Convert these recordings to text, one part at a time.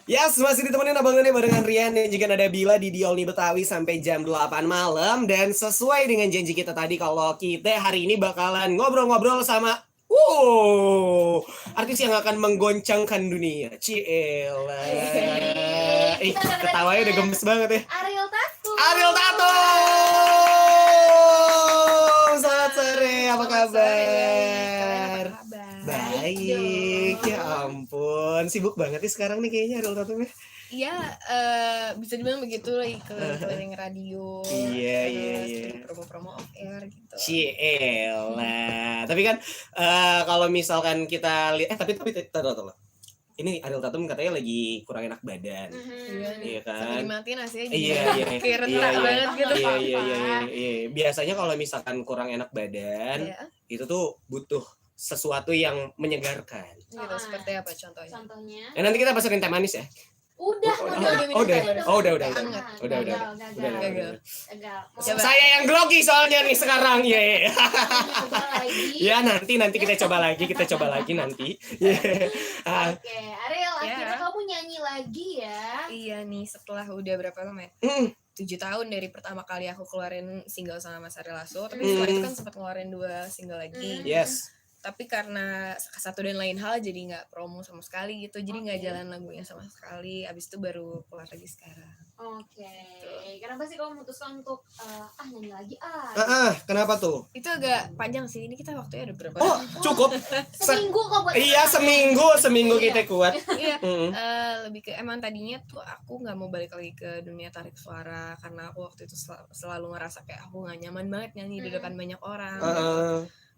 Yes, masih ditemenin Abang None barengan Rian dan juga ada Bila di Diolni Betawi sampai jam 8 malam. Dan sesuai dengan janji kita tadi kalau kita hari ini bakalan ngobrol-ngobrol sama artis yang akan menggoncangkan dunia. Ciela. Ketawanya udah gemes banget ya. Ariel Tatum. Ariel Tatum. Selamat sore, apa kabar? Baik, ya ampun. Sibuk banget sih sekarang nih kayaknya Ariel Tatum ya. Iya, bisa dibilang begitu lagi keliling radio. Iya. Promo-promo off air gitu. Ciela. Tapi kan kalau misalkan kita lihat tapi tahu. Ini Ariel Tatum katanya lagi kurang enak badan. Iya kan? Sampai dimatiin hasilnya jadi Iya. kayak rendah banget gitu. Iya. Biasanya kalau misalkan kurang enak badan, itu tuh butuh sesuatu yang menyegarkan. Gitu, seperti apa contohnya? Contohnya. Nanti kita pesenin teh manis ya. Udah. Udah. Gagal. Saya yang grogi soalnya nih sekarang. Iya. Coba lagi. Ya nanti kita coba lagi nanti. Oke, Ariel, akhirnya kamu nyanyi lagi ya? Iya nih, setelah udah berapa lama ya? 7 tahun dari pertama kali aku keluarin single sama Mas Ari Lasso. Tapi setelah itu kan sempat ngeluarin 2 single lagi. Yes. Tapi karena satu dan lain hal jadi nggak promo sama sekali gitu, jadi nggak jalan lagunya sama sekali. Abis itu baru keluar lagi sekarang. Oke. Kenapa sih kamu memutuskan untuk nyanyi lagi Kenapa tuh? Itu agak panjang sih. Ini kita waktunya ada berapa? Oh, cukup. Seminggu kok buat. Iya, seminggu kita kuat. Iya. Lebih ke emang tadinya tuh aku nggak mau balik lagi ke dunia tarik suara karena aku waktu itu selalu ngerasa kayak aku nggak nyaman banget nyanyi di depan banyak orang.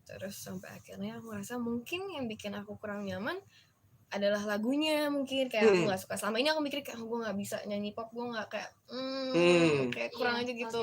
Terus sampai akhirnya aku ngerasa mungkin yang bikin aku kurang nyaman adalah lagunya. Mungkin kayak aku gak suka. Selama ini aku mikir kayak gue gak bisa nyanyi pop, gue gak kayak kayak kurang aja gitu.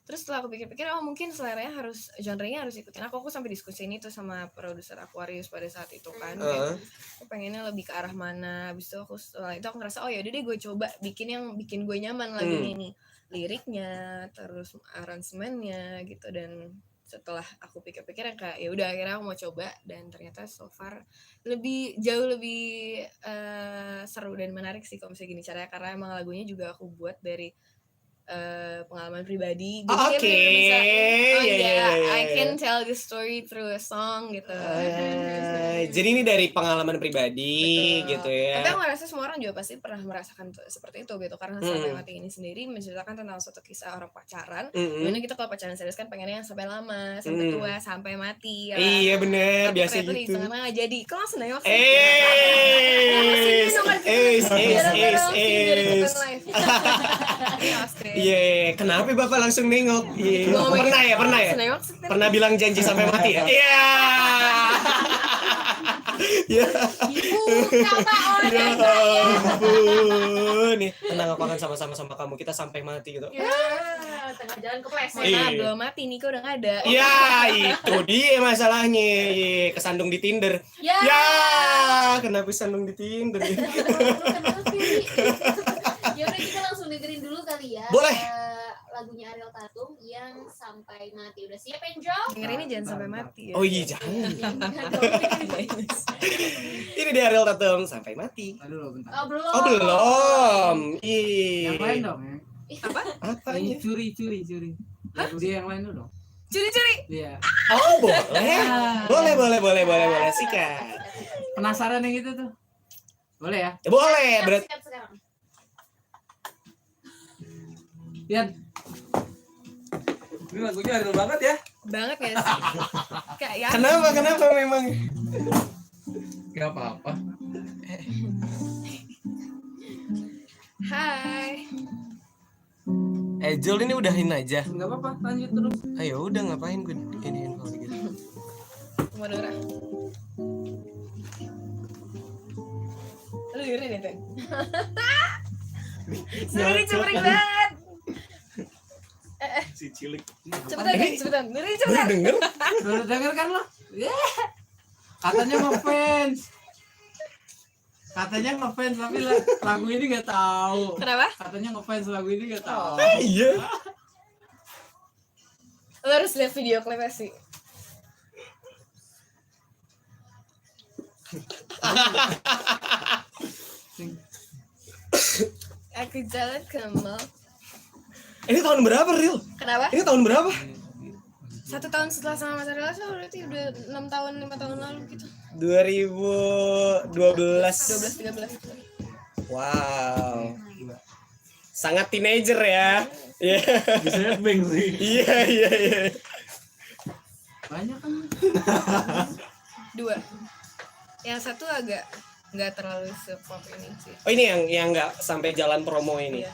Terus setelah aku pikir-pikir mungkin seleranya harus, genrenya harus ikutin aku sampai diskusi ini tuh sama produser Aquarius pada saat itu kan. Kayak, aku pengennya lebih ke arah mana. Habis itu setelah itu aku ngerasa yaudah deh gue coba bikin yang bikin gue nyaman lagunya ini. Liriknya, terus aransemennya gitu. Dan setelah aku pikir-pikir kayak ya udah akhirnya aku mau coba dan ternyata so far jauh lebih seru dan menarik sih kalau misalnya gini caranya, karena emang lagunya juga aku buat dari pengalaman pribadi. Jadi bisa I can tell the story through a song gitu. Jadi ini dari pengalaman pribadi. Betul. Gitu ya. Tapi aku ngerasa semua orang juga pasti pernah merasakan seperti itu gitu, karena Sampai Mati ini sendiri menceritakan tentang suatu kisah orang pacaran. Dimana kita kalau pacaran serius kan pengennya yang sampai lama, sampai tua, sampai mati. Iya bener, biasa gitu. Tapi ternyata nggak jadi. Kelas nengok sih. Iya, kenapa Bapak langsung nengok? Pernah ya? Pernah bilang janji sampai mati ya? Iya. Ya. Ya ampun. Nih, tenang, aku akan sama kamu. Kita sampai mati gitu. Ya, tengah jalan kepleset. Belum mati, Niko udah nggak ada. Ya, itu dia masalahnya. Kesandung di Tinder. Ya, kenapa sandung di Tinder? Ya udah, kita langsung dengerin dulu kali ya. Boleh. Lagunya Ariel Tatum yang Sampai Mati. Udah siap, Enjo? Dengerinnya jangan sampai mati ya. Oh iya, jangan. Ini dia Ariel Tatum Sampai Mati. Aduh, bentar. Oh, belum. Iya. Yang lain dong ya. Apa? Yang curi. Lagu dia yang lain dulu dong. Curi. Iya. Oh, boleh. Sikat. Penasaran yang itu tuh. Boleh ya? Boleh, berarti. Sikat sekarang. Lihat. Ini lagunya Ariel banget ya? Banget gak sih? Kayak Kenapa memang? Gak apa-apa. Hai. Jul ini udahin aja. Gak apa-apa, lanjut terus. Ayo udah ngapain gue iniin kalau gitu. Mau denger? Lu dengerin ya, Teng? Sebenernya cemering banget. Si cilik. Cepetan. Dengerin cepetan. Baru denger? Baru denger kan lo? Katanya ngefans tapi lagu ini gak tahu. Kenapa? Katanya ngefans lagu ini gak tahu. Iya. Lo harus lihat video klipnya sih. Aku jalan ke mall. Ini tahun berapa, Ril? Kenapa? Ini tahun berapa? 1 tahun setelah sama Mas Ariel berarti udah 6 tahun 5 tahun lalu gitu. 2012. 12 13. Wow. Sangat teenager ya. Iya. Bisa bank sih. Iya. Banyak kan. 2. Yang satu agak nggak terlalu sepop ini sih. Oh, ini yang nggak sampai jalan promo ini. Iya.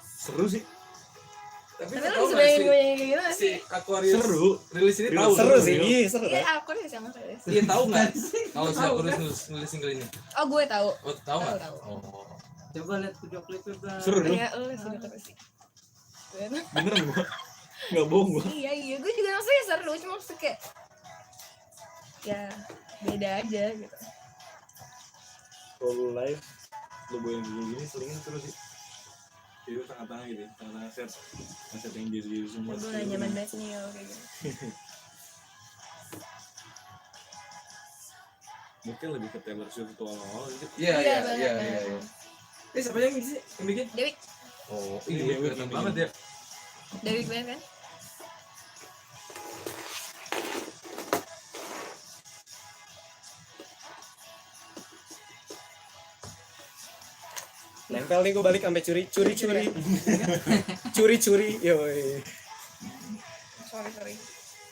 Seru sih. Tapi Tapi tahu lu nggak sebagai sih, gue yang kayak gitu si sih. Aquarius Seru. rilis ini tahu Seru kan? sih, iya seru. Iya, kan? aku udah sama saya. Iya tahu nggak kalau si Aquarius nulis single ini? Oh, gue tahu. Oh tahu nggak? Tahu. Oh. Coba lihat video klipnya Bang. Seru dong. Iya, lu sudah terus sih. Beneran gua? Nggak bohong gua. Iya, gue juga maksudnya seru, cuma maksudnya kayak ya beda aja gitu. Kalau lu live, lu bawain gini selingin seru sih. Jadi tengah-tengah gitu, tengah-tengah set yang gitu semua. Gue gak nyaman banget nih kalau kayak gitu. Mungkin lebih ke Taylor Swift atau awal gitu. Iya, banget. Ini siapa yang sih yang bikin? Dewi, Oh, ini kelihatan banget ya. Dewi banget kan? Nempel nih gue balik sampai curi. Curi. Yoi. Sorry.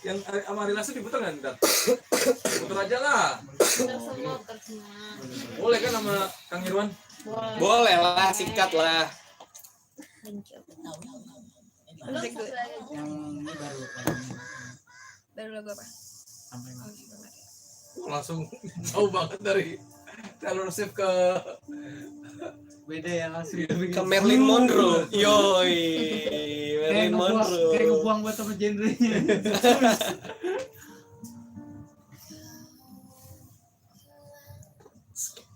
Yang sama Ari Lasso diputar nggak ntar? Putar aja lah. Putar semua. Boleh kan sama Kang Irwan? Boleh lah, sikat lah. Thank you. Lu satu lagi. Yang ini baru. Baru lagu apa? Sampai Oh, mana? belum ada. Langsung jauh banget dari Taylor Swift ke Beda ya langsung. Ke Marilyn Monroe. Yoi. Marilyn Monroe. Kayak ngebuang buat sama genrenya.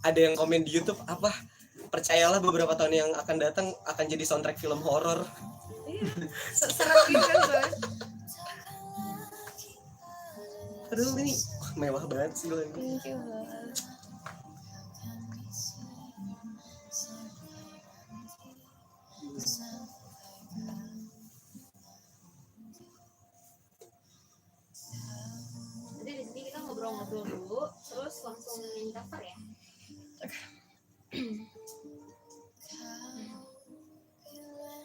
Ada yang komen di YouTube apa? Percayalah beberapa tahun yang akan datang akan jadi soundtrack film horor. Iya. Serak gitu kan soalnya. Aduh ini mewah banget sih lagu. Thank you. Jadi di sini kita ngobrol-ngobrol dulu, terus langsung nyanyi cover ya.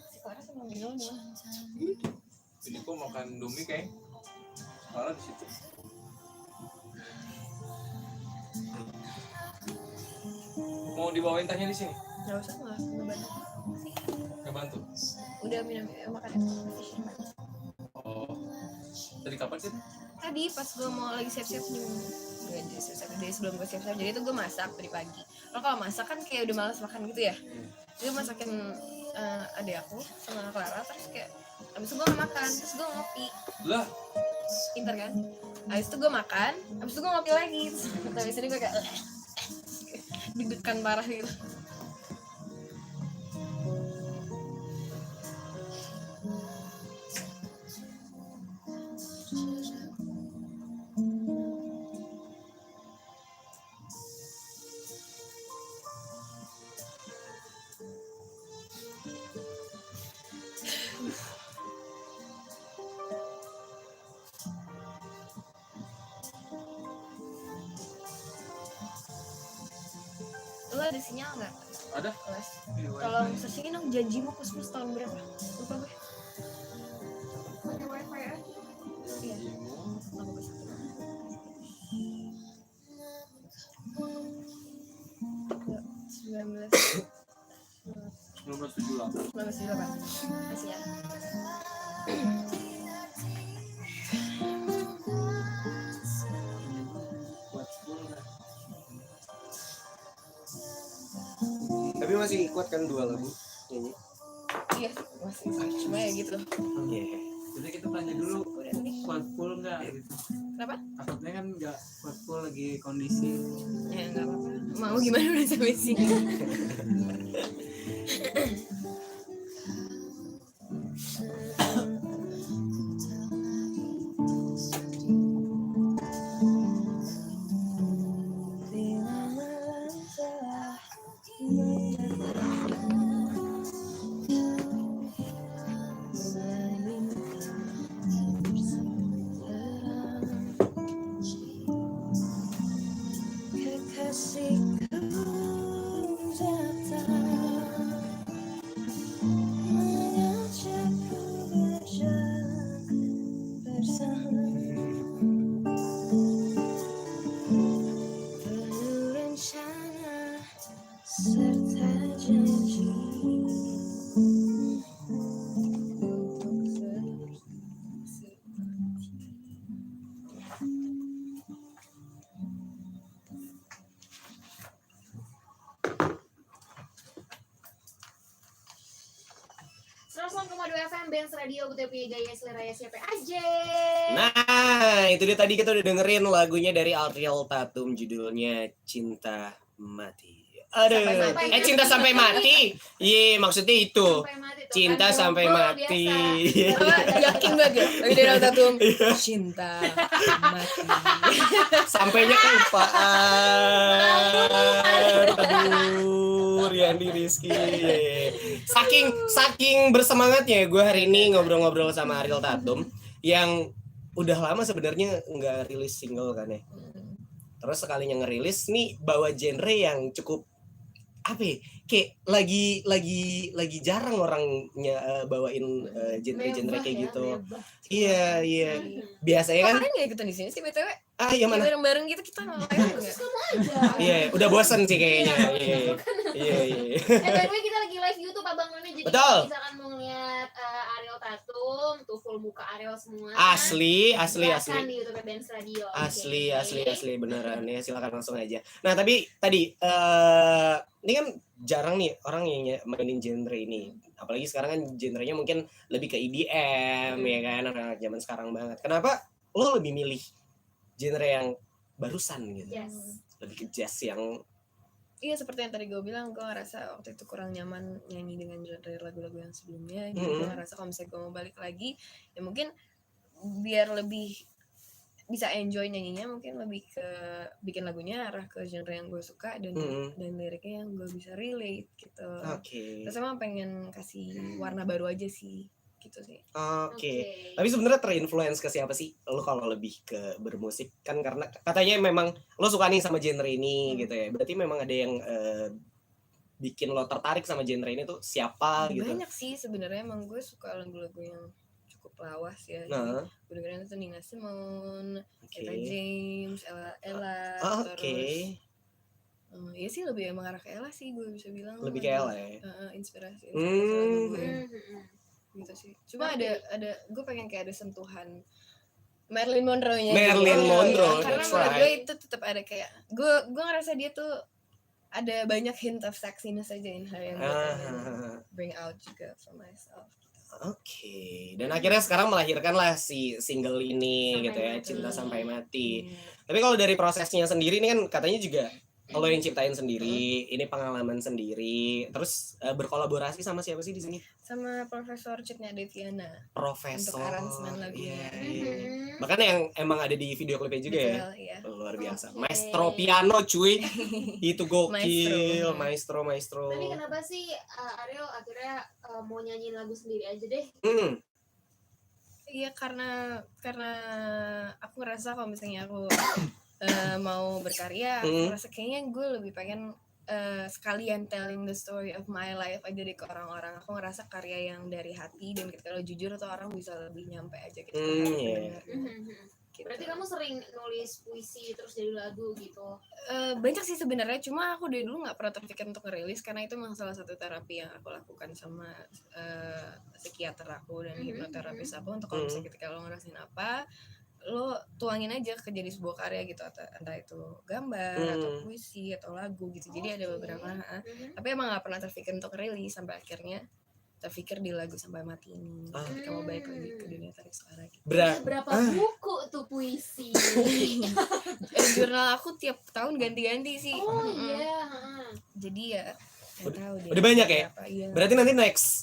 Si Clara sama minum nih. Jadi gua makan Indomie kayak malah di situ. Mau dibawain tehnya di sini? Nggak usah nggak bantu. Nggak bantu. Udah minum makan. Oh. Tadi kapan sih? Tadi pas gue mau lagi siap-siap nih. Nggak jadi siap-siap. Jadi sebelum gue siap-siap, jadi itu gue masak dari pagi. Kalau masak kan kayak udah malas makan gitu ya. Gue masakin adik aku sama Clara, terus kayak abis itu gue gak makan, terus gue ngopi. Lah, Pinter kan? Abis itu gue makan, abis itu gue ngopi lagi. Terus abis ini gue kayak deg-degan parah gitu. Lo ada sinyal nggak? ada? Les. Tolong searchingin dong janjimu Kusmus tahun berapa? Lupa gue. Pakai wifi ya? Iya. Nggak bagus. 19 1978. 1978. Masih ya. Buat 10 lah. Tapi masih kuat kan 2 lagu nyanyi. Iya, masih cuma ya gitu. Iya. Jadi kita tanya dulu Udah nih. kuat full nggak gitu. Kenapa? Takutnya kan nggak kuat full lagi kondisi. Ya nggak apa-apa. Mau gimana udah sampai sini. FM Benz Radio Butepi Gaya Selera siapa aja. Nah, itu dia tadi kita udah dengerin lagunya dari Ariel Tatum, judulnya Cinta Mati. Aduh, Sampai Cinta Sampai Mati. Iya, maksudnya itu. Sampai mati tuh, Cinta kan Sampai jomblo Mati. biasa. Apa, yakin banget ya lagi dari Tatum cinta mati. Sampainya kelupaan. Aduh, Riyandi Rizky. Saking bersemangatnya gue hari ini ngobrol-ngobrol sama Ariel Tatum yang udah lama sebenarnya nggak rilis single kan ya. Terus sekalinya ngerilis nih bawa genre yang cukup apa ya, kayak lagi jarang orangnya bawain genre-genre kayak gitu. Iya. Biasanya kan Kalian nggak ikutan di sini sih BTW? yang mana? Bareng-bareng gitu kita ngapain nggak? Kamu aja. Iya, udah bosan sih kayaknya. Iya. By the way kita lagi live YouTube Abang None, jadi Betul. kalau misalkan mau ngeliat Ariel Tatum tuh full muka Ariel semua. Asli. Silakan di YouTube Benz Radio. Asli beneran ya, silakan langsung aja. Nah, tapi tadi ini kan jarang nih orang yang mainin genre ini. Apalagi sekarang kan genrenya mungkin lebih ke EDM ya kan, anak zaman sekarang banget. Kenapa lo lebih milih genre yang barusan gitu? Yes. Lebih ke jazz yang Iya, seperti yang tadi gue bilang, gue ngerasa waktu itu kurang nyaman nyanyi dengan genre lagu-lagu yang sebelumnya. Jadi gue ngerasa kalau misalnya gue mau balik lagi, ya mungkin biar lebih bisa enjoy nyanyinya, mungkin lebih ke bikin lagunya arah ke genre yang gue suka dan liriknya yang gue bisa relate gitu. Oke. Terus emang pengen kasih warna baru aja sih, gitu sih. Oke. Tapi sebenarnya terinfluence ke siapa sih? Lo kalau lebih ke bermusik kan karena katanya memang lo suka nih sama genre ini gitu ya. Berarti memang ada yang bikin lo tertarik sama genre ini tuh siapa gitu? Banyak sih sebenarnya, emang gue suka lagu-lagu yang cukup lawas ya. Nah, Gue dengerin itu Nina Simone, oke. Etta James, Ella, Oke. terus ya sih lebih emang arah ke Ella sih gue bisa bilang. Lebih ke Ella ya. Inspirasi Hmm. lagu gue gitu sih. Cuma ada gue pengen kayak ada sentuhan Marilyn Monroe-nya. Marilyn gitu. Monroe, Karena that's menurut right. gue itu tetap ada kayak gue ngerasa dia tuh ada banyak hint of sexiness aja in her yang gue pengen bring out juga for myself. Oke. Dan akhirnya sekarang melahirkanlah si single ini Sampai gitu ya, Mati. Cinta Sampai Mati. Iya. Tapi kalau dari prosesnya sendiri ini kan katanya juga lo yang ciptain sendiri, ini pengalaman sendiri, terus berkolaborasi sama siapa sih di sini? Sama Profesor Citnya Deviana. Profesor. Untuk aransemen lagunya. Iya. Bahkan yang emang ada di video klipnya juga ya. Betul, iya. Luar biasa. Oke. Maestro piano cuy. Itu gokil. Maestro. Tapi kenapa sih Ariel akhirnya mau nyanyiin lagu sendiri aja deh? Iya, karena aku ngerasa kalau misalnya aku mau berkarya, aku ngerasa kayaknya gue lebih pengen sekalian telling the story of my life aja deh ke orang-orang. Aku ngerasa karya yang dari hati dan ketika lo jujur tuh orang bisa lebih nyampe aja gitu. Iya. Gitu. Berarti kamu sering nulis puisi terus jadi lagu gitu? Banyak sih sebenarnya, cuma aku dari dulu nggak pernah terpikir untuk ngerilis karena itu memang salah satu terapi yang aku lakukan sama psikiater aku dan hipnoterapis aku untuk kalau misalnya ketika lo ngerasain apa, lo tuangin aja ke jadi sebuah karya gitu, entah itu gambar atau puisi atau lagu gitu. Jadi ada beberapa tapi emang nggak pernah terpikir untuk rilis sampai akhirnya terpikir di lagu Sampai Mati ini ketika mau balik lagi ke dunia tarik suara gitu. Berapa buku tuh puisi? Jurnal aku tiap tahun ganti-ganti sih. Oh iya. Jadi ya nggak tahu deh Udah banyak ya? apa, iya. Berarti nanti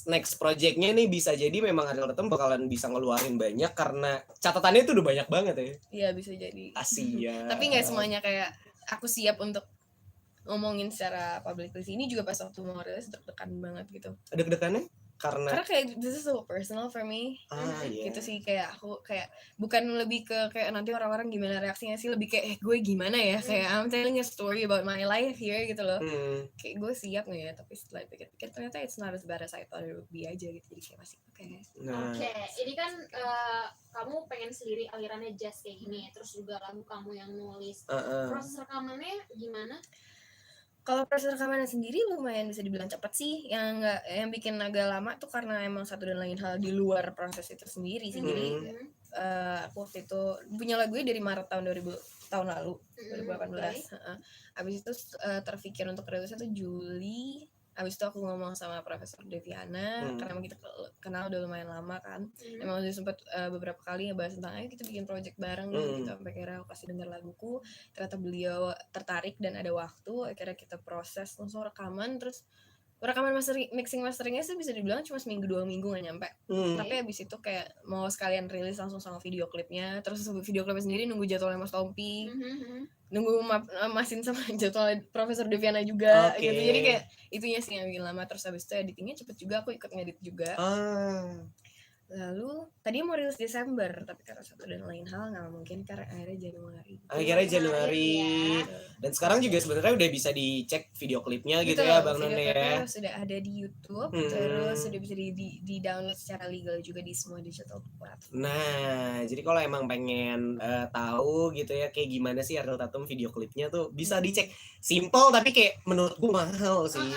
next projectnya nih bisa jadi memang Ariel Tatum bakalan bisa ngeluarin banyak karena catatannya itu udah banyak banget ya. Iya bisa jadi. Asia. Tapi nggak semuanya kayak aku siap untuk ngomongin secara public. Ini juga pas waktu mau rilis deg-degan banget gitu. Deg-degannya? Karena kayak this is so personal for me. Iya. Gitu sih, kayak aku kayak bukan lebih ke kayak nanti orang-orang gimana reaksinya sih, lebih kayak gue gimana ya, kayak I'm telling a story about my life here gitu loh. Kayak gue siap nggak ya, tapi setelah pikir-pikir ternyata it's not as bad as I thought it would be aja gitu, jadi kayak masih oke. Oke, ini kan kamu pengen sendiri alirannya jazz kayak gini, terus juga lagu kamu yang nulis. Proses rekamannya gimana? Kalau proses rekamannya sendiri lumayan bisa dibilang cepet sih. Yang bikin agak lama tuh karena emang satu dan lain hal di luar proses itu sendiri sih. Jadi aku waktu itu punya lagunya dari Maret tahun lalu 2018. Abis itu terpikir untuk rilisnya tuh Juli. Abis itu aku ngomong sama Profesor Deviana karena emang kita kenal udah lumayan lama kan. Emang udah sempet beberapa kali ngebahas tentang ayo kita bikin project bareng gitu. Sampai akhirnya aku kasih denger laguku, ternyata beliau tertarik dan ada waktu. Akhirnya kita proses langsung rekaman, terus rekaman mixing masteringnya sih bisa dibilang cuma seminggu 2 minggu nggak nyampe. Tapi abis itu kayak mau sekalian rilis langsung sama video klipnya. Terus video klipnya sendiri nunggu jadwalnya Mas Tompi, nunggu masin sama jadwal Profesor Deviana juga gitu. Jadi kayak itunya sih yang bikin lama. Terus abis itu editingnya cepet juga, aku ikut ngedit juga. Lalu tadinya mau rilis Desember, tapi karena satu dan lain hal nggak mungkin, karena akhirnya Januari. Dan sekarang juga sebenarnya udah bisa dicek video klipnya gitu ya Bang None ya. Sudah ada di YouTube, terus sudah bisa di download secara legal juga di semua digital platform. Nah, jadi kalau emang pengen tahu gitu ya kayak gimana sih Ariel Tatum video klipnya tuh bisa dicek. Simple tapi kayak menurut gue mahal sih.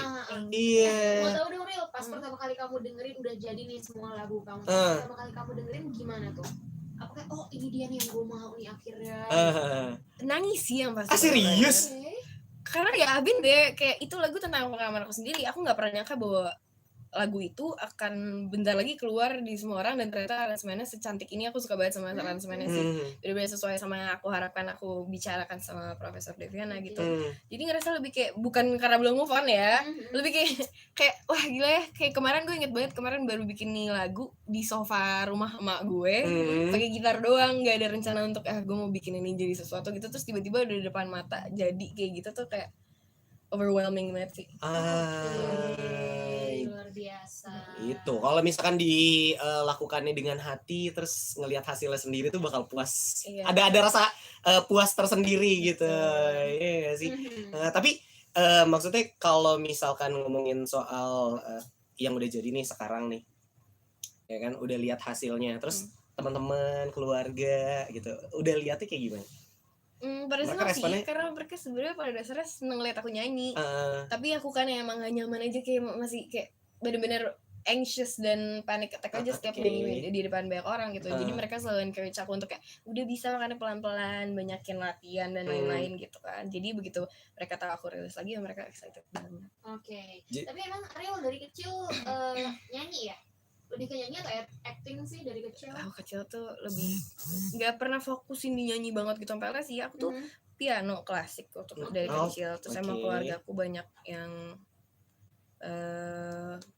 Iya. Mau tahu dong Ril, pas pertama kali kamu dengerin udah jadi nih semua lagu kamu. Pertama kali kamu dengerin gimana tuh? Apakah ini dia nih yang gue mau nih akhirnya? Nangis sih yang pasti. Serius? Karena ya Abin deh, kayak itu lagu tentang pengalaman aku sendiri. Aku nggak pernah nyangka bahwa lagu itu akan bentar lagi keluar di semua orang, dan ternyata aransemennya secantik ini. Aku suka banget sama aransemennya sih. Bener-bener sesuai sama yang aku harapkan, aku bicarakan sama Profesor Deviana gitu. Jadi ngerasa lebih kayak bukan karena belum move on ya, lebih kayak wah gila ya. Kayak kemarin gue inget banget, kemarin baru bikin nih lagu di sofa rumah emak gue, pakai gitar doang, nggak ada rencana untuk gue mau bikin ini jadi sesuatu gitu. Terus tiba-tiba udah di depan mata jadi kayak gitu tuh, kayak overwhelming banget sih. Luar biasa. Itu kalau misalkan dilakukannya dengan hati terus ngelihat hasilnya sendiri tuh bakal puas. Ada rasa puas tersendiri gitu. Iya sih. Tapi maksudnya kalau misalkan ngomongin soal yang udah jadi nih sekarang nih, ya kan udah lihat hasilnya, terus teman-teman keluarga gitu udah lihatnya kayak gimana? Pada senang sih, karena mereka sebenarnya pada dasarnya seneng lihat aku nyanyi. Tapi aku kan emang gak nyaman aja, kayak masih kayak bener-bener anxious dan panic attack aja setiap nyanyi di depan banyak orang gitu. Jadi mereka selalu encourage aku untuk kayak udah bisa, makanya pelan-pelan, banyakin latihan dan lain-lain gitu kan. Jadi begitu mereka tahu aku rilis lagi, mereka excited banget. Tapi emang Ariel dari kecil nyanyi ya? Lebih ke nyanyi atau acting sih dari kecil? Aku kecil tuh lebih nggak pernah fokusin di nyanyi banget gitu sampai sih. Aku tuh piano klasik waktu dari kecil. Terus emang keluarga aku banyak yang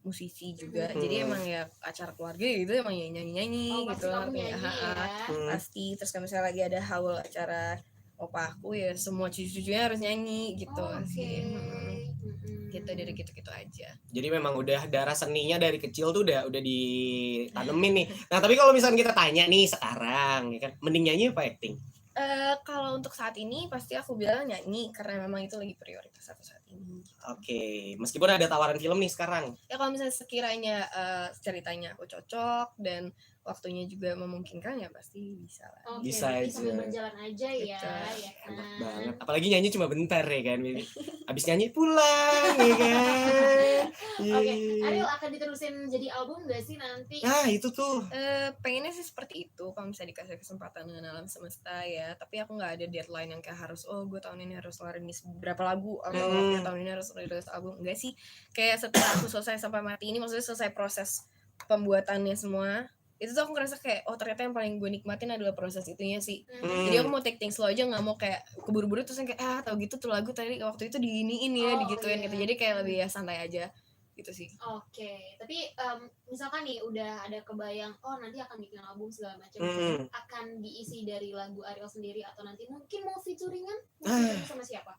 musisi juga. Jadi emang ya acara keluarga gitu emang nyanyi-nyanyi gitu. Pasti. Terus kalau misalnya lagi ada haul acara opa aku ya semua cucu-cucunya harus nyanyi gitu sih. Gitu, dari gitu-gitu aja. Jadi memang udah darah seninya dari kecil tuh udah ditanemin nih. Nah, tapi kalau misalnya kita tanya nih sekarang, ya kan, mending nyanyi apa acting? Kalau untuk saat ini pasti aku bilang nyanyi, karena memang itu lagi prioritas aku saat ini. Oke, meskipun ada tawaran film nih sekarang. Ya kalau misalnya sekiranya ceritanya aku cocok dan waktunya juga memungkinkan ya pasti bisa lah. Bisa aja. Sambil berjalan aja ya. Enak banget. Apalagi nyanyi cuma bentar ya kan, Bibi. Abis nyanyi pulang ya kan. Ariel akan diterusin jadi album gak sih nanti? Nah itu tuh. Pengennya sih seperti itu kalau misalnya dikasih kesempatan dengan alam semesta ya. Tapi aku nggak ada deadline yang kayak harus gue tahun ini harus ngeluarin berapa lagu atau tahun ini harus rilis album. Enggak sih. Kayak setelah aku selesai sampai mati ini, maksudnya selesai proses pembuatannya semua, itu tuh aku ngerasa kayak ternyata yang paling gue nikmatin adalah proses itunya sih. Jadi aku mau take things slow aja, nggak mau kayak keburu-buru terus kayak tau gitu tuh lagu tadi waktu itu diiniin ya, digituin gitu. Jadi kayak lebih ya santai aja gitu sih. Oke, tapi misalkan nih udah ada kebayang, oh nanti akan bikin album segala macam, akan diisi dari lagu Ariel sendiri atau nanti mungkin mau featuringan, sama siapa?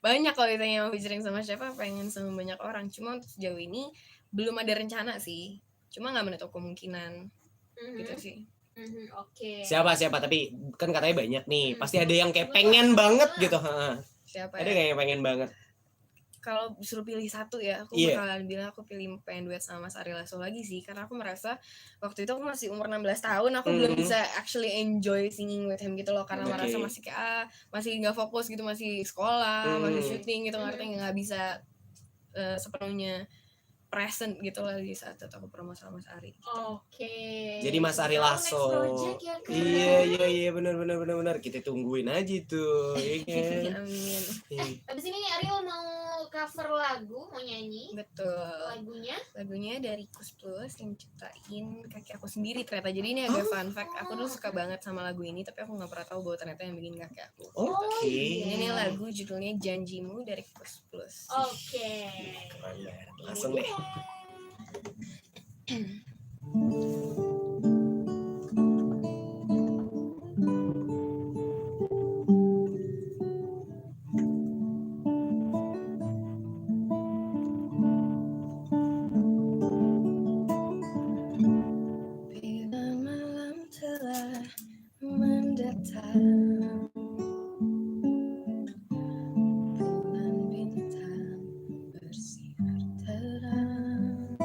Banyak kalau ditanya mau featuring sama siapa, pengen sama banyak orang. Cuma untuk sejauh ini belum ada rencana sih. Cuma nggak menutup kemungkinan gitu sih. Oke. Siapa tapi kan katanya banyak nih. Pasti ada yang kayak pengen banget gitu. Siapa ada ya? kayak yang pengen banget. Kalau disuruh pilih satu ya, aku bakalan bilang aku pengen duet sama Mas Ari Lasso lagi sih, karena aku merasa waktu itu aku masih umur 16 tahun, aku belum bisa actually enjoy singing with him gitu loh, karena merasa masih kayak masih nggak fokus gitu, masih sekolah, masih syuting gitu, ngerti nggak bisa sepenuhnya present gitu lah di saat itu aku promo sama Mas Ari. Oke. Jadi Mas Ari Lasso. Ya, iya benar. Kita tungguin aja tuh. Iya. Amin. Abis ini Ariel mau cover lagu, mau nyanyi. Betul. Lagunya dari Kus Plus yang ciptain kakek aku sendiri ternyata. Jadi ini agak fun fact. Aku dulu suka banget sama lagu ini, tapi aku nggak pernah tahu bahwa ternyata yang bikin kakek aku. Oke. Ini lagu judulnya Janjimu dari Kus Plus. Oke. Langsung deh. Bila malam telah mendatang, bulan bintang bersinar terang,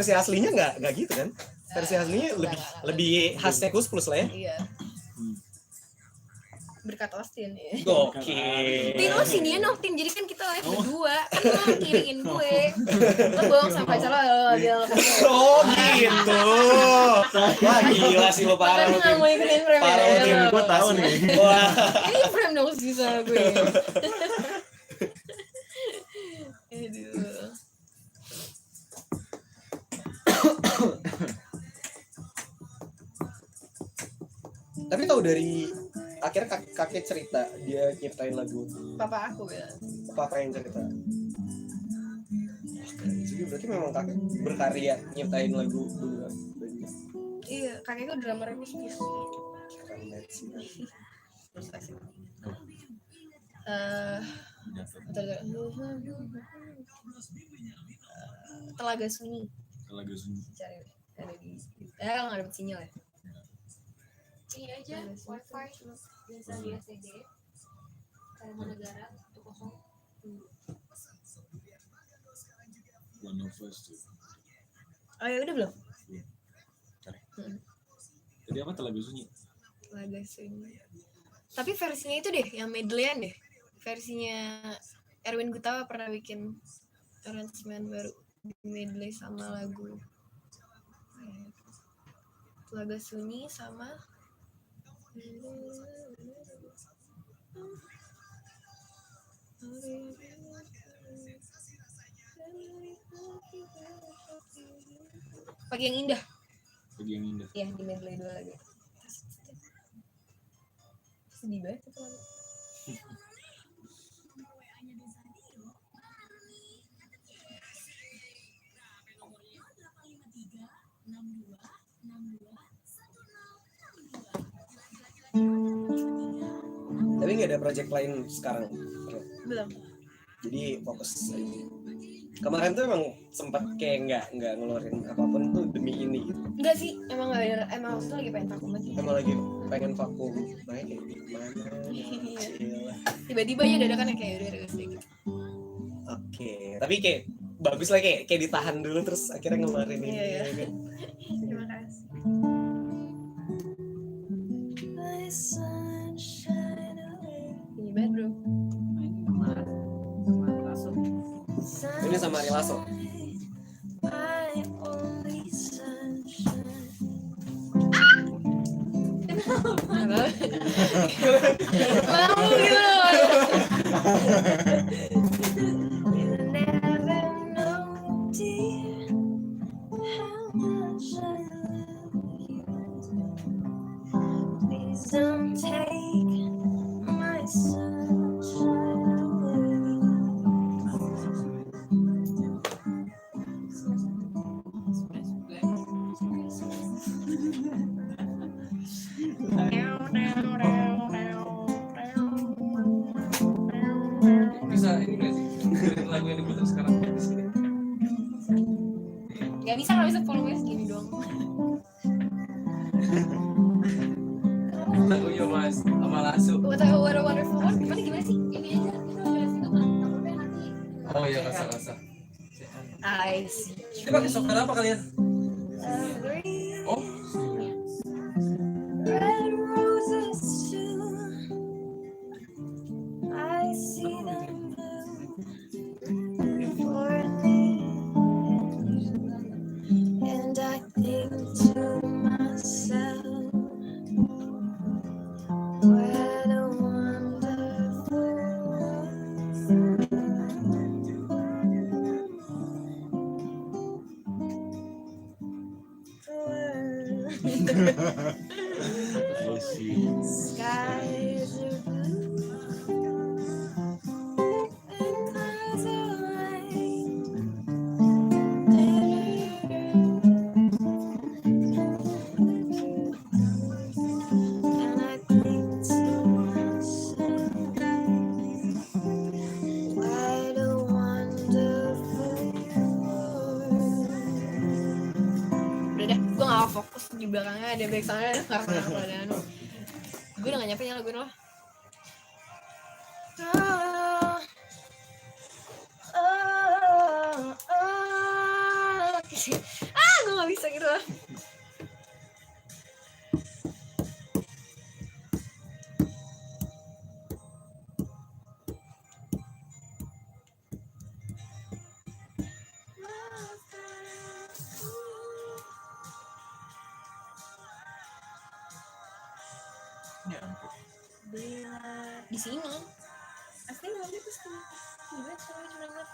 versi aslinya nggak gitu kan? Versi aslinya lebih khasnya Kus Plus lah ya. Iya. Berkat Austin ya. Gokil. Tin lo sini no, Tin, jadi kan kita live berdua. Kan lo kiriin gue. Lo bohong sama pacar lo dia. Oh gitu. Wah gila sih lo parah Makanya lo nggak Tin. mau ikutin frame Parah lo ya. Tin, gue tahu nih. Wah. Ini frame dong sih sama gue. Aduh. Tapi tahu dari akhirnya kakek cerita dia nyiptain lagu. Papa aku bilang. Papa yang cerita. Jadi berarti memang kakek berkarya nyiptain lagu dulu. Iya, kakekku drummer Kus Plus. Keren banget sih. Prestasi. Telaga Sunyi. Telaga Sunyi. Cari ada di. Kalau nggak dapet sinyal ya. Ini aja wifi biasa di STG Tarumanegara 1-0. One of Us tuh. Oh ya udah belum? Tadi apa Telaga Sunyi? Telaga Sunyi. Tapi versinya itu deh, yang medleyan deh. Versinya Erwin Gutawa pernah bikin arrangement baru medley sama lagu Telaga Sunyi sama Pagi yang Indah. Pagi yang Indah. Ya, di medley 2 lagu. Sedih banget itu lagu. Tapi nggak ada project lain sekarang. Belum. Jadi fokus aja. Kemarin tuh emang sempat kayak nggak ngeluarin apapun tuh demi ini gitu. Enggak sih, emang nggak ada, emang aku tuh lagi pengen vakum aja. Emang lagi pengen vakum, makanya kayak gimana? Iya. Gila. Tiba-tiba aja dadakan kayak udah ada sedikit. Oke, tapi kayak bagus lah kayak ditahan dulu terus akhirnya ngeluarin ini. Iya, iya. ya kan? Terima kasih. Ini banget bro. Ini sama Ari Lasso. Mau gitu. Don't take my sunshine away. Bisa ini nggak sih? Dengerin lagu yang diputar sekarang di sini. Gak bisa kalau bisa volume segini doang. Lagunya Mas sama Lasso. What a wonderful world. Gimana sih? Ini aja kita udah situ kan takutnya nanti Oh iya rasa-rasa. I see. Ini pakai software apa kalian? Oh, Red roses too. I see them blue for me, and I think to myself, what a wonderful world. Skies are blue and clouds are white. And I think to myself, what a wonderful world. Udah deh, gue gak fokus di belakangnya ada back soundnya karena ada anu. Gue udah gak nyampe laguin lo. gitu. Ya ampun. Di sini asli nggak ada terus juga cuma banget.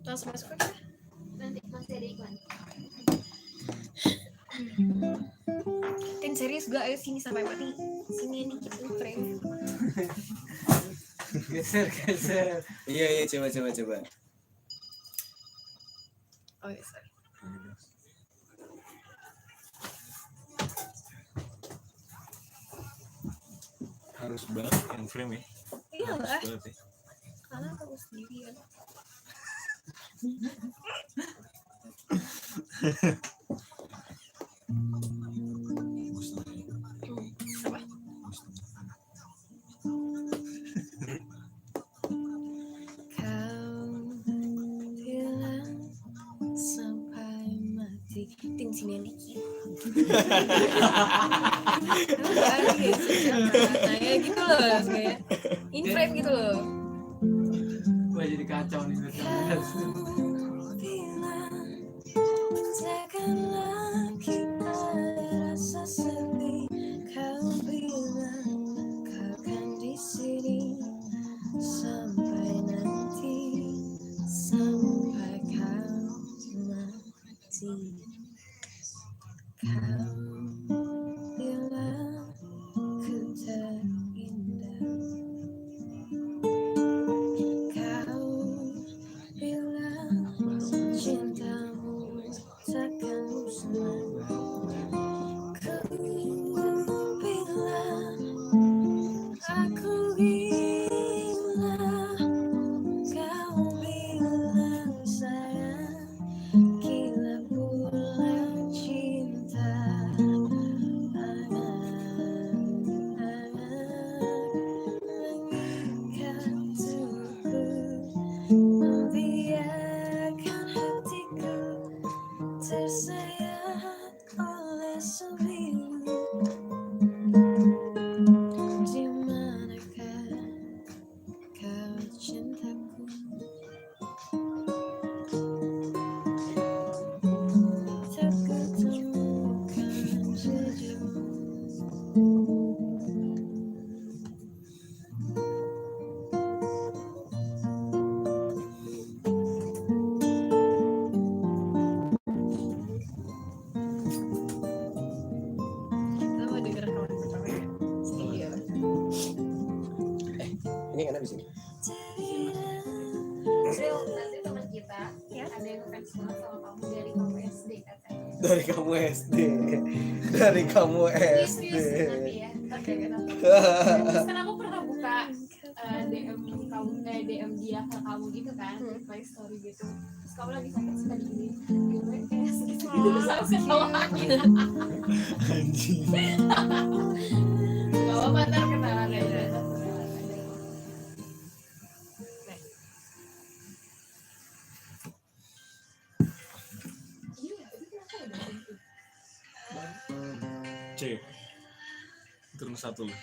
Langsung masuk aja. Nanti masih ada iklan. Tin serius gue ayo sini sampai mati. Sini nih gitu frame. Geser. Iya coba. Oh ya sorry. Harus banget yang frame ya. Iya Harus lah. banget ya. Karena aku sendirian. Apa? Kau bilang sampai mati. Tin sini dikit. Nah ya gitu loh kayak in frame gitu loh. Wah jadi kacau nih. Kau bilang takkan lagi ada rasa sepi. Kau bilang kau kan di sini sampai nanti, sampai kau mati. Kau bilang ku terindah. Kau bilang cintamu takkan musnah. Ku bilang aku gila. Kau bilang sayang gila pula cinta. Mengikat tubuhku, membiarkan hatiku tersayat oleh sembilu. Di manakah kau cintaku? Tak kutemukan jejakmu. Kita mau denger kawan pertama ya. Iya. Ini enak di sini. April, nanti teman kita ada yang fans banget sama kamu dari kamu SD katanya. Dari kamu SD. Dari kamu Please, SD. nanti ya. Oke, terus kan aku pernah buka DM kamu, DM dia ke kamu gitu kan, reply story gitu. Terus kamu lagi sakit suka digini, GWS gitu. Terus aku ketawa. Anjing. Gak apa-apa, ntar kenalan aja. Iya, itu kenapa ya dari itu? C. Turun 1 loh.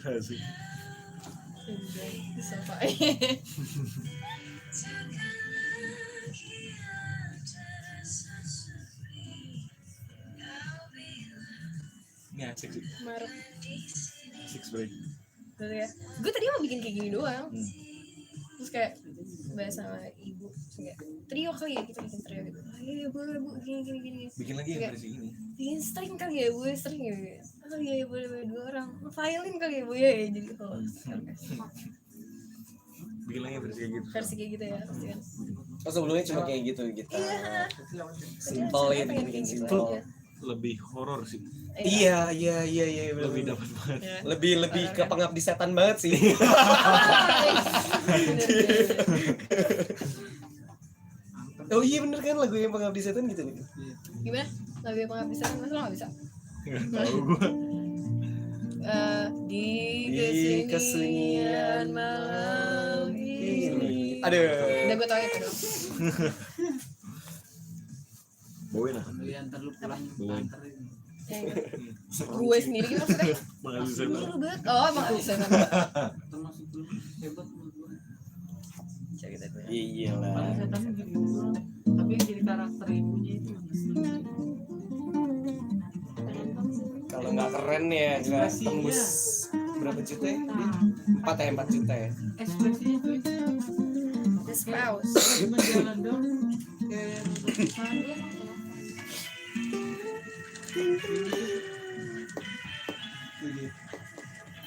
Gila sih. Sampai. Ini asik sih. Marah. Asik sebenernya. Betul ya. Gue tadi mau bikin kayak gini doang. Terus kayak bahas sama ibu Kayak, trio kali ya, kita bikin trio gitu. Iya boleh bu, gini. Bikin lagi yang Kayak, versi ini. bikin string kali ya bu, string ya. Oh iya boleh 2 orang. Violin kali ya bu ya, jadi Bikin lagi yang versi kayak gitu. versi kayak gitu ya pasti kan. Oh sebelumnya cuma kayak gitu kita. Simple ya, Pengen bikin kayak gitu simple. aja. Lebih horor sih. Iya, bener. Lebih dapat banget. Ya. Lebih ke pengabdi setan banget sih. Oh iya bener kan lagu yang pengabdi setan gitu nih. Gimana? Lagu yang pengabdi setan masa lo nggak bisa? Nggak tahu gua. Di Di kesunyian kesunyian malam ini. Aduh. Udah gue tau itu dong. Bawain lah. Antar lu pulang Bawain. antar ini. Gue sendiri gitu maksudnya. Pengabdi setan. Lu banget. Oh emang abis setan. Termasuk lu hebat menurut gua. Cerita gue. Iya lah. Paling setannya jadi dua. Tapi yang jadi karakter ibunya itu asli. Kalau nggak keren ya nggak Ekspresinya. tembus berapa juta ya? 4 juta ya. Ekspresinya tuh The Spouse. dia menjalan dong kayak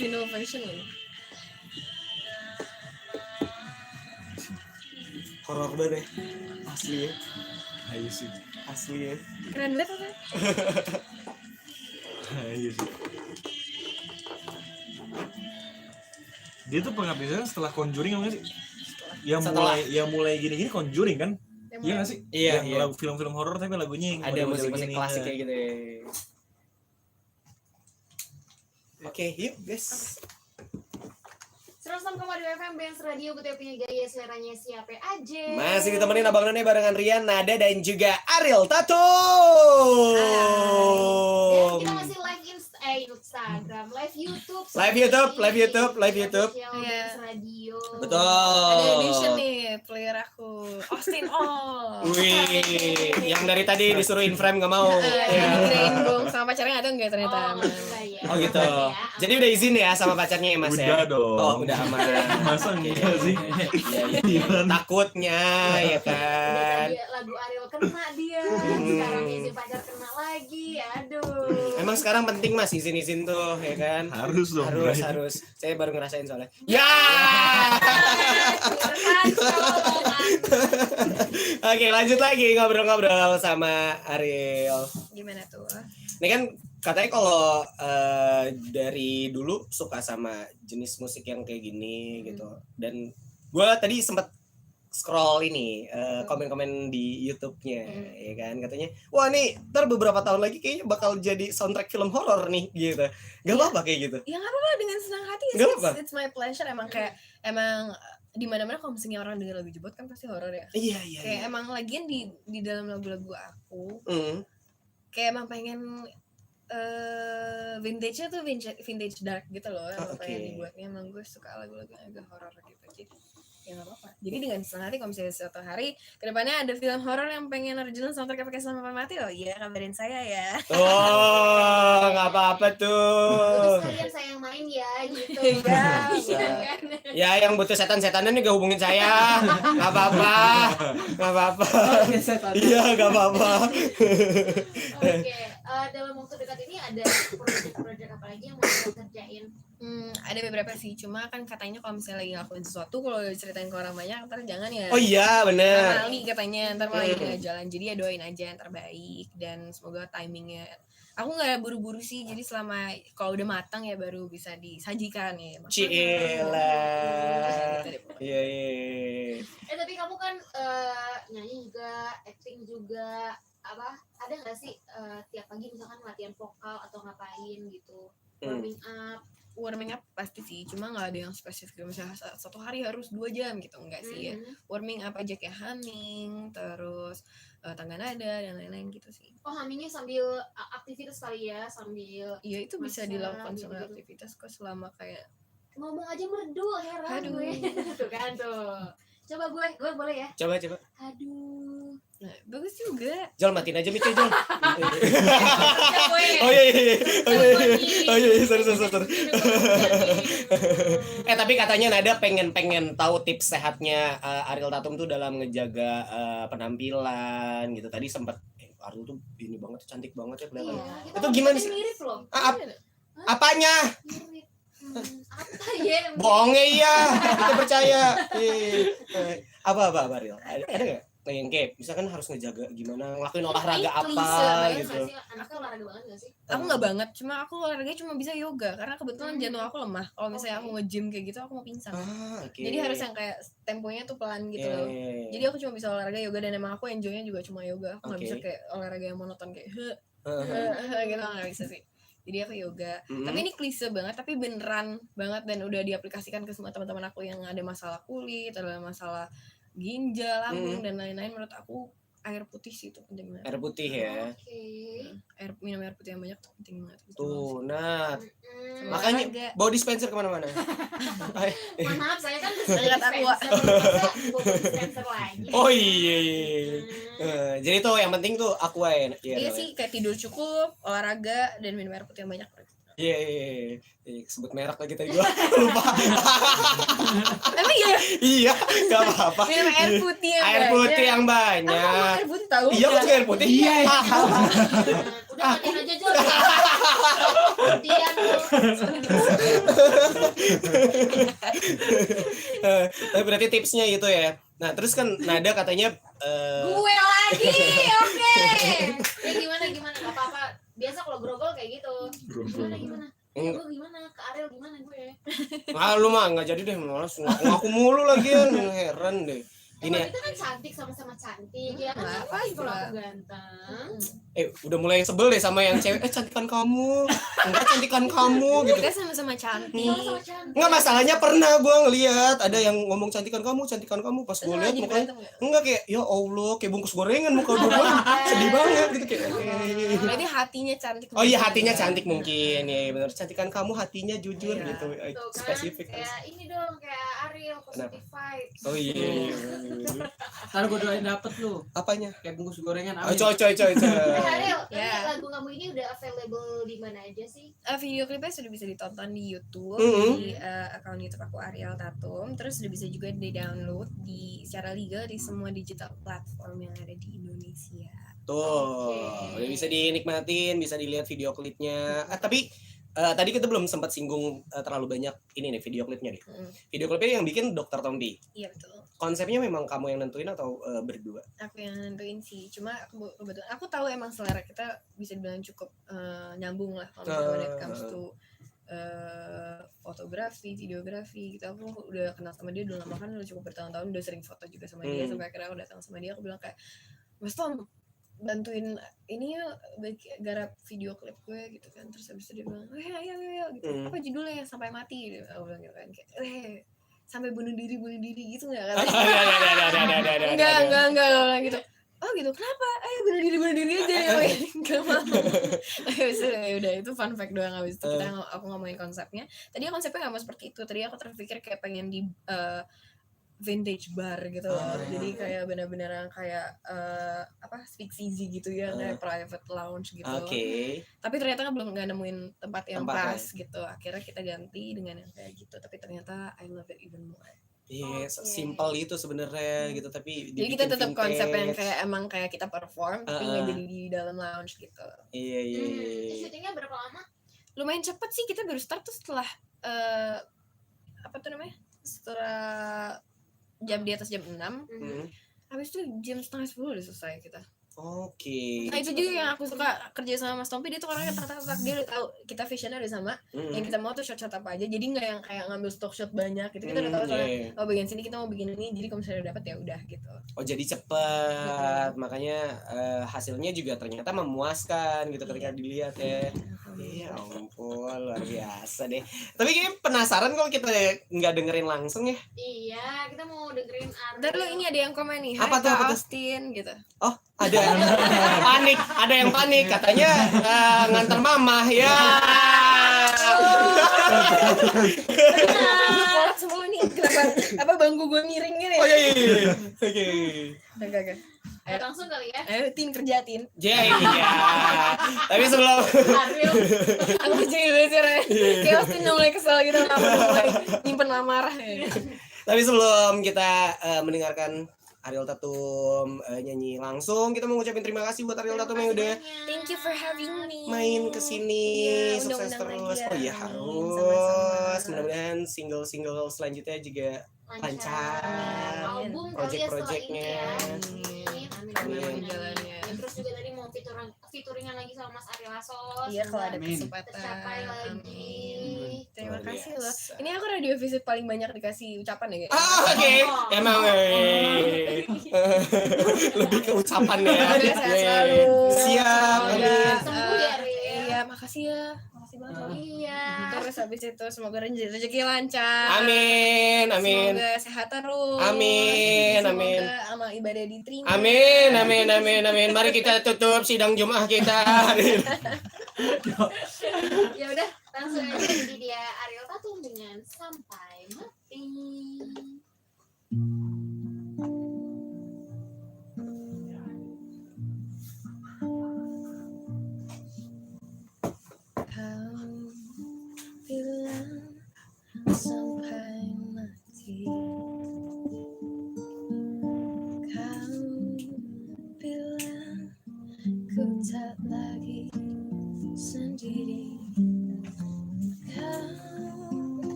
Final version loh. Horor banget ya. Asli ya. Ayo sih. Asli ya. Keren banget apa? Ayo sih. Dia tuh pengabdi setan setelah Conjuring apa nggak sih? Yang mulai gini-gini Conjuring kan? Iya nggak sih? Iya, Yang iya. lagu film-film horor tapi lagunya yang Ada model-model musik-musik gini. klasik kayak gitu ya. Oke, yuk guys. 106,2 FM Benz Radio, Kutu punya gaya seleranya siapa aja. Masih ditemenin Abang None barengan Rian, Nada dan juga Ariel Dan Tatum. kita masih live Instagram, live YouTube. Live YouTube. Official Iya. Benz Radio. Betul. Ada edition nih player aku. Austin All. Wih, yang dari tadi disuruhin frame nggak mau. Ya. Kirain dong sama pacarnya ada nggak ternyata. Oh, enggak ya. Oh gitu. Ya. Jadi udah izin ya sama pacarnya ya Mas ya? Udah dong. Oh udah aman. Masa enggak sih? Takutnya ya Udah kan. tadi lagu Ariel kena dia, sekarang izin pacar kena lagi, aduh. Emang sekarang penting Mas izin tuh ya kan? Harus dong. Bray. Harus. Saya baru ngerasain soalnya. Ya. Oke, lanjut lagi ngobrol-ngobrol sama Ariel. Gimana tuh? Ini kan katanya kalau dari dulu suka sama jenis musik yang kayak gini gitu. Dan gue tadi sempat scroll ini komen-komen di YouTube-nya ya kan, katanya wah nih ntar beberapa tahun lagi kayaknya bakal jadi soundtrack film horor nih gitu. Gak apa-apa kayak gitu. Ya nggak apa-apa, dengan senang hati. Nggak apa-apa. It's my pleasure. Emang kayak di mana-mana kalau misalnya orang dengar lagu jebot kan pasti horor ya. Iya. Kayak emang lagian di dalam lagu-lagu aku Mm. kayak emang pengen vintage-nya tuh vintage dark gitu loh. Emang Oke. pengen dibuatnya, emang gue suka lagu-lagu yang agak horor gitu. Jadi ya nggak apa-apa. Jadi dengan senang hati kalau misalnya suatu hari kedepannya ada film horor yang pengen original soundtrack pakai sama mati, oh iya kabarin saya ya. Oh, nggak apa-apa tuh. Terus kalian saya yang main ya gitu. Iya, Iya kan? Ya yang butuh setan-setanan juga hubungin saya. Nggak apa-apa. Iya, nggak apa-apa. Oke, dalam waktu dekat ini ada proyek apa lagi yang mau kalian kerjain? Ada beberapa sih, cuma kan katanya kalau misalnya lagi ngelakuin sesuatu, kalau ceritain ke orang banyak, ntar jangan ya. Oh iya, bener. Kali katanya, ntar malah lagi nggak jalan. Jadi ya doain aja yang terbaik dan semoga timingnya. Aku nggak buru-buru sih, jadi selama kalau udah matang ya baru bisa disajikan ya. Cila. Gitu deh, pokoknya. Iya. Tapi kamu kan nyanyi juga, acting juga, apa? Ada nggak sih tiap pagi misalkan latihan vokal atau ngapain gitu, warming up pasti sih, cuma nggak ada yang spesifik misalnya satu hari harus 2 jam gitu, enggak sih ya. Warming up aja kayak humming, terus tangga nada dan lain-lain gitu sih. Oh, hummingnya sambil aktivitas kali ya, sambil Iya itu bisa masak, dilakukan gitu. sambil aktivitas kok, selama kayak ngomong aja merdu, heran Aduh. gue. Tuh kan tuh. Coba gue boleh ya. Coba. Aduh. Nah, bagus juga. Jol, matiin aja mic-nya, Jol. Ya, gue. Oh iya. Sorry. Tapi katanya Nada pengen tahu tips sehatnya Ariel Tatum tuh dalam ngejaga penampilan gitu. Tadi sempat Ariel tuh ini banget, cantik banget ya kelihatan. Iya, kita Itu gimana sih? mirip loh. Apanya? Mirip. Apa ya? Bohongnya iya, kita percaya. Apa Ariel? Ada nggak? Yang kayak misalkan harus ngejaga gimana, ngelakuin olahraga apa gitu. Anaknya olahraga banget gak sih? Aku nggak banget, cuma aku olahraganya cuma bisa yoga karena kebetulan jantung aku lemah. Kalau misalnya aku nge-gym kayak gitu aku mau pingsan. Oke. Jadi harus yang kayak temponya tuh pelan gitu loh. Jadi aku cuma bisa olahraga yoga dan emang aku enjoy-nya juga cuma yoga. Aku nggak bisa kayak olahraga yang monoton kayak gitu, nggak bisa sih. Jadi aku yoga. Tapi ini klise banget, tapi beneran banget dan udah diaplikasikan ke semua teman-teman aku yang ada masalah kulit, ada masalah ginjal, lambung dan lain-lain. Menurut aku air putih sih itu penting banget. Air putih ya. Oke. Minum air putih yang banyak tuh penting banget. Tuh, nah Sama makanya olahraga. bawa dispenser kemana-mana. Mohon maaf, saya kan Sangat aqua. dispenser lagi. Oh iya. Jadi tuh yang penting tuh aqua ya. Iya sih, kayak tidur cukup, olahraga dan minum air putih yang banyak. Iya. Sebut merek lagi tadi gua lupa. Emang iya, Iya, enggak apa-apa. minum air putih yang Air banyak. putih yang Aku mau banyak. air putih tahu. Iya, kok air putih? Iya. Udah matiin aja Jul. Diam lu. Tapi berarti tipsnya itu ya. Nah, terus kan Nada katanya Gue lagi. Oke. Ya gimana Gak apa-apa. Biasa kalau grogol kayak gitu. Gimana? Ya, gue gimana? Ke Ariel gimana gue? lu mah enggak jadi deh, malas ngaku mulu lagian, heran deh. Ini Kita kan cantik, sama-sama cantik ya kan. Nggak Apa sih kalau apa-apa. aku ganteng? udah mulai sebel deh sama yang cewek, cantikan kamu. Enggak cantikan kamu gitu. Kita sama-sama cantik. Sama-sama cantik. Enggak, masalahnya pernah gua ngelihat ada yang ngomong cantikan kamu pas gua lihat Jadi mukanya berantem nggak? enggak kayak ya Allah kayak bungkus gorengan muka dua sedih banget gitu kayak. Berarti hatinya cantik. Oh iya, hatinya cantik mungkin ya, benar, cantikan kamu hatinya jujur Iya. gitu. Tuh kan, Spesifik. kayak ini dong, kayak Ariel positive vibes. Oh iya. Ntar gue doain dapet lu Apanya? kayak bungkus gorengan. Oh, Amin. coy. Ariel, Ya. ini lagu kamu ini udah available di mana aja sih? Video klipnya sudah bisa ditonton di YouTube, di akun YouTube aku Ariel Tatum. Terus sudah bisa juga di-download secara legal di semua digital platform yang ada di Indonesia. Tuh, udah bisa dinikmatin, bisa dilihat video klipnya. Tapi tadi kita belum sempat singgung terlalu banyak ini nih video klipnya nih. Video klipnya yang bikin Dr. Tompi. Iya betul. Konsepnya memang kamu yang nentuin atau berdua? Aku yang nentuin sih. Cuma kebetulan aku tahu emang selera kita bisa dibilang cukup nyambung lah kalau misalnya when it comes to fotografi, videografi gitu. Aku udah kenal sama dia udah lama kan, udah cukup bertahun-tahun, udah sering foto juga sama dia. Sampai akhirnya aku datang sama dia, aku bilang kayak, Mas Tom, bantuin ini ya, garap video klip gue gitu kan. Terus habis itu dia bilang, ayo gitu. Apa judulnya? Sampai mati gitu. Aku bilang gitu kan kayak, sampai bunuh diri gitu nggak kan? Enggak gitu. Oh gitu, kenapa? Ayo bunuh diri aja ya. Enggak mau. Ya udah, itu fun fact doang. Habis itu aku ngomongin konsepnya. Tadi konsepnya nggak mau seperti itu. Tadi aku terpikir kayak pengen di vintage bar gitu loh. Jadi kayak benar-benar yang kayak speakeasy gitu ya, kayak private lounge gitu. Oke. Tapi ternyata kan belum nggak nemuin tempat yang Tempat, pas gitu. Akhirnya kita ganti dengan yang kayak gitu. Tapi ternyata I love it even more. Iya, simple itu sebenarnya gitu, tapi Jadi kita dibikin tetap konsep yang vintage. kayak emang kayak kita perform, tapi nggak jadi di dalam lounge gitu. Iya. Syutingnya berapa lama? Lumayan cepet sih, kita baru start tuh setelah setelah jam di atas jam 6. Habis itu jam 9:30 udah selesai kita. Oke. Nah itu juga yang aku suka kerja sama Mas Tompi, dia tuh orangnya tak dia udah tahu kita visionnya udah sama. Yang kita mau tuh shot apa aja, jadi nggak yang kayak ngambil stock shot banyak gitu. Kita udah tahu soalnya oh bagian sini kita mau bikin ini, jadi kalau misalnya udah dapet ya udah gitu. Oh jadi cepet, makanya hasilnya juga ternyata memuaskan gitu ketika dilihat ya. Iya ampun, luar biasa deh. Tapi kayaknya penasaran kalau kita nggak dengerin langsung ya. Iya, kita mau dengerin Ariel. Ntar lo ini ada yang komen nih, Apa Hai tuh, Kak apa tuh? Austin gitu. Oh ada panik, ada yang panik katanya nganter mama ya. Kolak semua nih, apa bangku gue miring gini. Oh iya. Oke. Oke. Ayo langsung kali ya. Ayo Tin kerja Tin. Iya. Tapi sebelum Ariel. Aku jadi belajar ya. Kayak pasti udah mulai kesel gitu kenapa udah mulai nyimpen amarah ya. Tapi sebelum kita mendengarkan Ariel Tatum nyanyi langsung, kita mau ngucapin terima kasih buat Ariel Tatum yang udah Thank you for having me. main kesini, Iya, sukses undang-undang terus. lagi ya. Oh iya Amin. harus. Sama-sama. Mudah-mudahan single selanjutnya juga lancar. Album kali ya setelah ini Project-projectnya. ya. Amin. Amin. Memang Amin. jalannya. Ya, terus juga tadi mau featuringan lagi sama Mas Ariel Lasso. Iya kalau ada Amin. kesempatan. tercapai lagi. Amin. Terima Luar kasih biasa. loh. Ini aku radio visit paling banyak dikasih ucapan ya guys. Oke. Emang lebih ke ucapan ya. Semoga Iya, sehat iya, iya. selalu. Siap. Semoga, Amin. Sembuh ya, Ria. Iya, makasih ya. Makasih banget loh. Iya. Terus habis itu semoga rezeki lancar. Amin. Semoga sehat terus. Amin, amin. Semoga amal ibadah diterima. Amin. Mari kita tutup sidang Jumat kita. Ya udah, langsung aja jadi dia Ariel Tatum dengan Sampai Mati. Kau bilang sampai mati. Kau bilang ku tak lagi sendiri.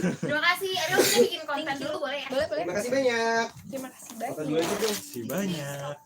Terima kasih. Ariel kita bikin konten dulu boleh ya? Boleh. Terima kasih banyak. Terima kasih Foto banyak. dua itu dong. Makasih banyak.